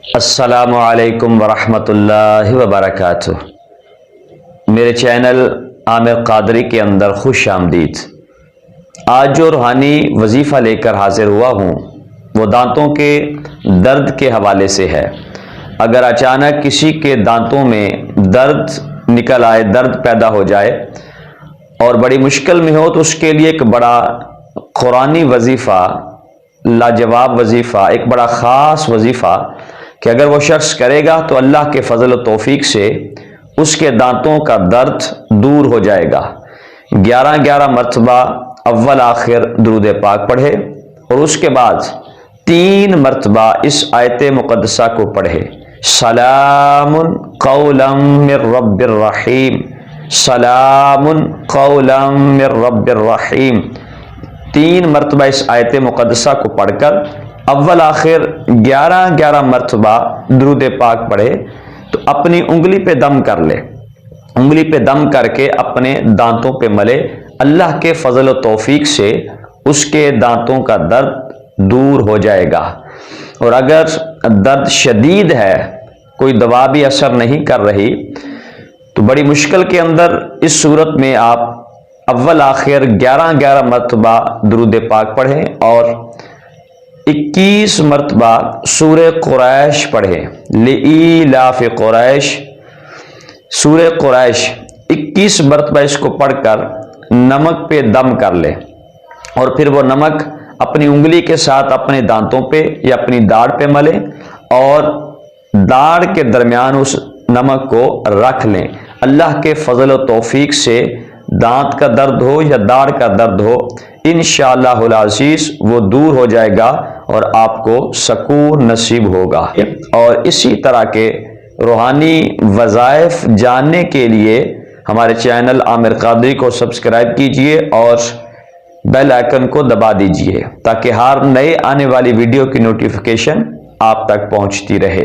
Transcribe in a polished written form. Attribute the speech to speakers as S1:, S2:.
S1: السلام علیکم ورحمۃ اللہ وبرکاتہ۔ میرے چینل عامر قادری کے اندر خوش آمدید۔ آج جو روحانی وظیفہ لے کر حاضر ہوا ہوں وہ دانتوں کے درد کے حوالے سے ہے۔ اگر اچانک کسی کے دانتوں میں درد نکل آئے، درد پیدا ہو جائے اور بڑی مشکل میں ہو، تو اس کے لیے ایک بڑا قرآنی وظیفہ، لاجواب وظیفہ، ایک بڑا خاص وظیفہ کہ اگر وہ شخص کرے گا تو اللہ کے فضل و توفیق سے اس کے دانتوں کا درد دور ہو جائے گا۔ 11 مرتبہ اول آخر درود پاک پڑھے اور اس کے بعد 3 مرتبہ اس آیت مقدسہ کو پڑھے، سلام قولا من رب الرحیم، سلام قولا من رب الرحیم۔ 3 مرتبہ اس آیت مقدسہ کو پڑھ کر اول آخر 11 مرتبہ درود پاک پڑھے تو اپنی انگلی پہ دم کر لے، انگلی پہ دم کر کے اپنے دانتوں پہ ملے۔ اللہ کے فضل و توفیق سے اس کے دانتوں کا درد دور ہو جائے گا۔ اور اگر درد شدید ہے، کوئی دوا بھی اثر نہیں کر رہی، تو بڑی مشکل کے اندر اس صورت میں آپ اول آخر 11 مرتبہ درود پاک پڑھیں اور 21 مرتبہ سورہ قریش پڑھیں، لإیلاف قریش، سورہ قریش 21 مرتبہ اس کو پڑھ کر نمک پہ دم کر لے اور پھر وہ نمک اپنی انگلی کے ساتھ اپنے دانتوں پہ یا اپنی داڑھ پہ ملے اور داڑھ کے درمیان اس نمک کو رکھ لیں۔ اللہ کے فضل و توفیق سے دانت کا درد ہو یا داڑھ کا درد ہو، انشاءاللہ العزیز وہ دور ہو جائے گا اور آپ کو سکون نصیب ہوگا۔ اور اسی طرح کے روحانی وظائف جاننے کے لیے ہمارے چینل عامر قادری کو سبسکرائی کیجئے اور بیل آئیکن کو دبا دیجئے تاکہ ہر نئے آنے والی ویڈیو کی نوٹیفیکیشن آپ تک پہنچتی رہے۔